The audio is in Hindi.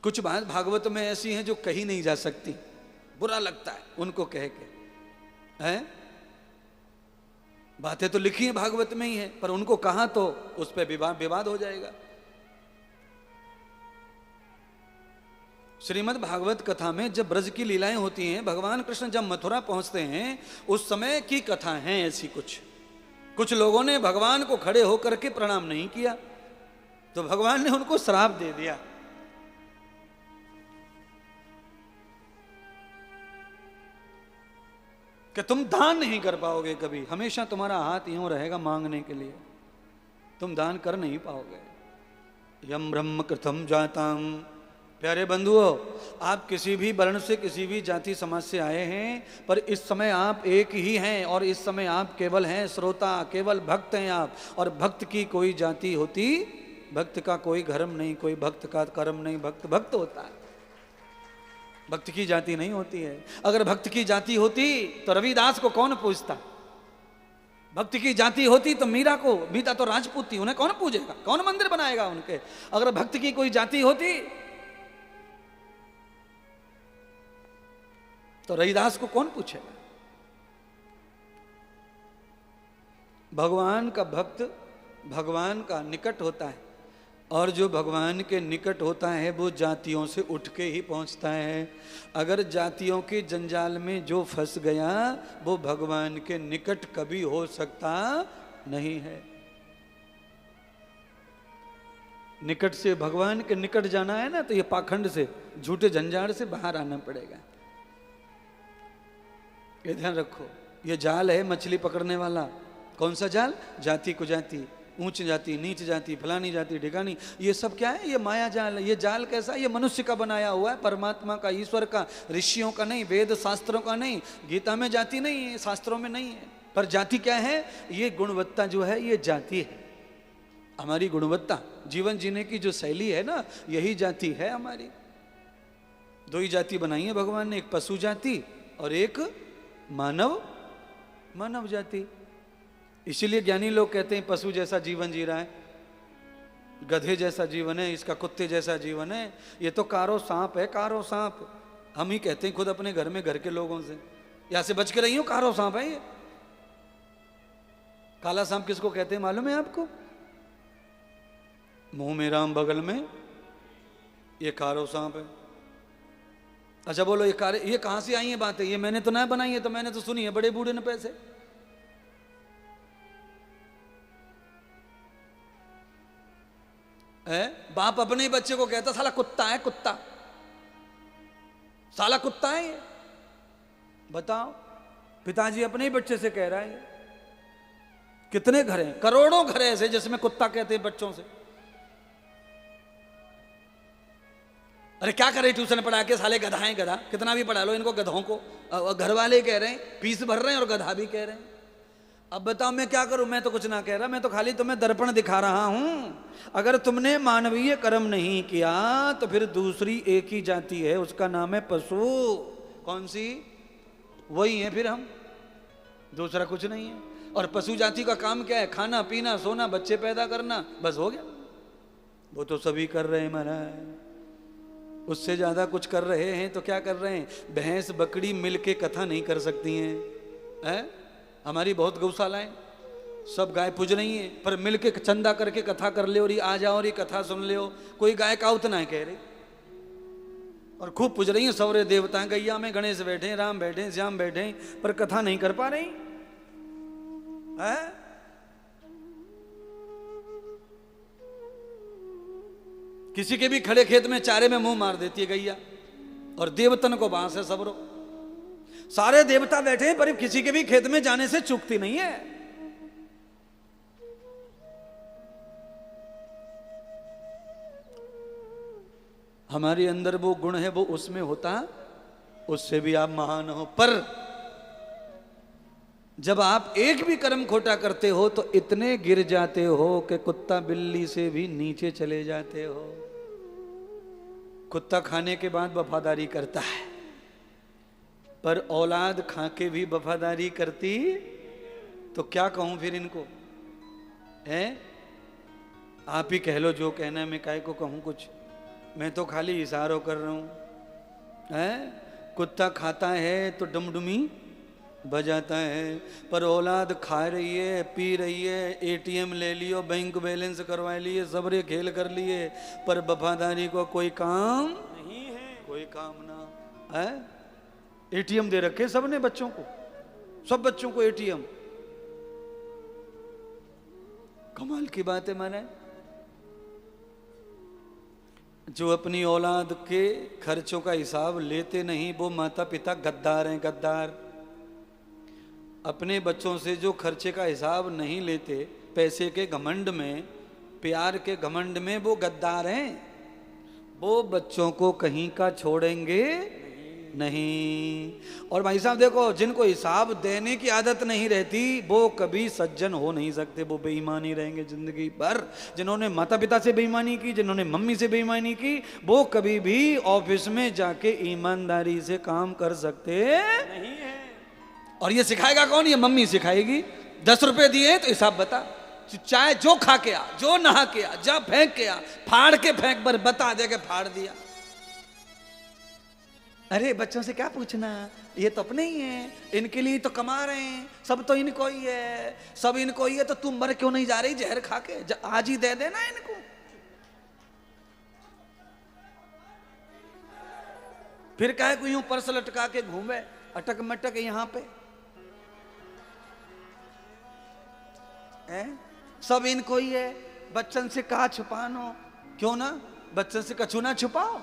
कुछ बात भागवत में ऐसी हैं जो कही नहीं जा सकती, बुरा लगता है उनको कह के, हैं? बातें तो लिखी हैं भागवत में ही है, पर उनको कहा तो उस पर विवाद हो जाएगा। श्रीमद् भागवत कथा में जब ब्रज की लीलाएं होती हैं, भगवान कृष्ण जब मथुरा पहुंचते हैं, उस समय की कथा है ऐसी। कुछ लोगों ने भगवान को खड़े होकर के प्रणाम नहीं किया, तो भगवान ने उनको श्राप दे दिया। कि तुम दान नहीं कर पाओगे कभी, हमेशा तुम्हारा हाथ यूं रहेगा मांगने के लिए, तुम दान कर नहीं पाओगे। यम ब्रह्म कृतम जाताम। प्यारे बंधुओं, आप किसी भी वर्ण से, किसी भी जाति समाज से आए हैं, पर इस समय आप एक ही हैं, और इस समय आप केवल हैं श्रोता, केवल भक्त हैं आप। और भक्त की कोई जाति होती, भक्त का कोई धर्म नहीं, कोई भक्त का कर्म नहीं, भक्त भक्त होता है, भक्त की जाति नहीं होती है। अगर भक्त की जाति होती तो रविदास को कौन पूजता? भक्त की जाति होती तो मीरा तो राजपूत थी, उन्हें कौन पूजेगा, कौन मंदिर बनाएगा उनके? अगर भक्त की कोई जाति होती तो रविदास को कौन पूछेगा? भगवान का भक्त भगवान का निकट होता है, और जो भगवान के निकट होता है वो जातियों से उठ के ही पहुंचता है। अगर जातियों के जंजाल में जो फंस गया, वो भगवान के निकट कभी हो सकता नहीं है। निकट से, भगवान के निकट जाना है ना, तो ये पाखंड से, झूठे झंझाड़ से बाहर आना पड़ेगा। ये ध्यान रखो, ये जाल है मछली पकड़ने वाला। कौन सा जाल? जाति को जाति, ऊंच जाति, नीच जाति, फलानी जाति, ठिकानी, ये सब क्या है? ये माया जाल है। ये जाल कैसा? ये मनुष्य का बनाया हुआ है, परमात्मा का, ईश्वर का, ऋषियों का नहीं, वेद शास्त्रों का नहीं। गीता में जाति नहीं है, शास्त्रों में नहीं है। पर जाति क्या है? ये गुणवत्ता जो है, ये जाति है। हमारी गुणवत्ता, जीवन जीने की जो शैली है ना, यही जाति है हमारी। दो ही जाति बनाई है भगवान ने, एक पशु जाति और एक मानव जाति। इसीलिए ज्ञानी लोग कहते हैं पशु जैसा जीवन जी रहा है, गधे जैसा जीवन है, इसका कुत्ते जैसा जीवन है। ये तो कारो सांप है, कारो सांप। हम ही कहते हैं खुद अपने घर में, घर के लोगों से, यहां से बच के रही हो, कारो सांप है ये। काला सांप किसको कहते हैं मालूम है आपको? मुंह में राम बगल में, ये कारो सांप है। अच्छा बोलो, ये कहां से आई है बातें? ये मैंने तो ना बनाई है, तो मैंने तो सुनी है बड़े बूढ़े ने पैसे। बाप अपने ही बच्चे को कहता साला कुत्ता है, कुत्ता, साला कुत्ता है ये। बताओ, पिताजी अपने ही बच्चे से कह रहा है। कितने घर हैं, करोड़ों घर ऐसे जिसमें कुत्ता कहते हैं बच्चों से। अरे क्या करे, ट्यूशन पढ़ा के साले गधा हैं, गधा, कितना भी पढ़ा लो इनको गधों को। घर वाले कह रहे हैं, फीस भर रहे हैं, और गधा भी कह रहे हैं। अब बताओ मैं क्या करूं? मैं तो कुछ ना कह रहा, मैं तो खाली तुम्हें दर्पण दिखा रहा हूं। अगर तुमने मानवीय कर्म नहीं किया तो फिर दूसरी एक ही जाति है, उसका नाम है पशु। कौन सी? वही है फिर हम, दूसरा कुछ नहीं है। और पशु जाति का काम क्या है? खाना पीना, सोना, बच्चे पैदा करना, बस हो गया। वो तो सभी कर रहे हैं महाराज, उससे ज्यादा कुछ कर रहे हैं। तो क्या कर रहे हैं? भैंस बकरी मिलके कथा नहीं कर सकती हैं। हमारी बहुत गौशालाएं, सब गाय पूज रही हैं, पर मिलके चंदा करके कथा कर ले, और ये आ जाओ और ये कथा सुन ले। कोई गाय का उतना है कह रही, और खूब पूज रही हैं सौरे देवता। गैया में गणेश बैठे, राम बैठे, श्याम बैठे, पर कथा नहीं कर पा रही है। किसी के भी खड़े खेत में चारे में मुंह मार देती है गैया, और देवतन को बांस है सबरो। सारे देवता बैठे हैं, पर किसी के भी खेत में जाने से चूकती नहीं है। हमारे अंदर वो गुण है, वो उसमें होता, उससे भी आप महान हो। पर जब आप एक भी कर्म खोटा करते हो तो इतने गिर जाते हो कि कुत्ता बिल्ली से भी नीचे चले जाते हो। कुत्ता खाने के बाद वफादारी करता है, पर औलाद खा के भी वफादारी करती, तो क्या कहूं फिर इनको? है आप ही कह लो जो कहना है, मैं काहे को कहूं कुछ। मैं तो खाली इशारों कर रहा हूं। है कुत्ता खाता है तो डुमडुमी बजाता है, पर औलाद खा रही है, पी रही है, एटीएम ले लियो, बैंक बैलेंस करवा लिए, सबरे खेल कर लिए, पर वफादारी को कोई काम नहीं है, कोई काम ना है। एटीएम दे रखे सबने बच्चों को, सब बच्चों को एटीएम। कमाल की बात है। माने जो अपनी औलाद के खर्चों का हिसाब लेते नहीं वो माता पिता गद्दार हैं, गद्दार। अपने बच्चों से जो खर्चे का हिसाब नहीं लेते पैसे के घमंड में, प्यार के घमंड में, वो गद्दार हैं। वो बच्चों को कहीं का छोड़ेंगे नहीं। और भाई साहब देखो, जिनको हिसाब देने की आदत नहीं रहती वो कभी सज्जन हो नहीं सकते, वो बेईमानी रहेंगे जिंदगी भर। जिन्होंने माता पिता से बेईमानी की, जिन्होंने मम्मी से बेईमानी की, वो कभी भी ऑफिस में जाके ईमानदारी से काम कर सकते नहीं है। और ये सिखाएगा कौन? ये मम्मी सिखाएगी। 10 रुपए दिए तो हिसाब बता, चाहे जो खा के आ, जो नहा के आ, जा फेंक के आ, फाड़ के फेंक, पर बता दे के फाड़ दिया। अरे बच्चों से क्या पूछना, ये तो अपने ही हैं, इनके लिए तो कमा रहे हैं, सब तो इनको ही है, सब इनको ही है, तो तुम मर क्यों नहीं जा रही जहर खा के? आज ही दे देना इनको। फिर काहे को यूं पर्स लटका के घूमे अटक मटक यहाँ पे? सब इनको ही है, बच्चन से कहा छुपानो? क्यों ना बच्चन से कछु ना छुपाओ।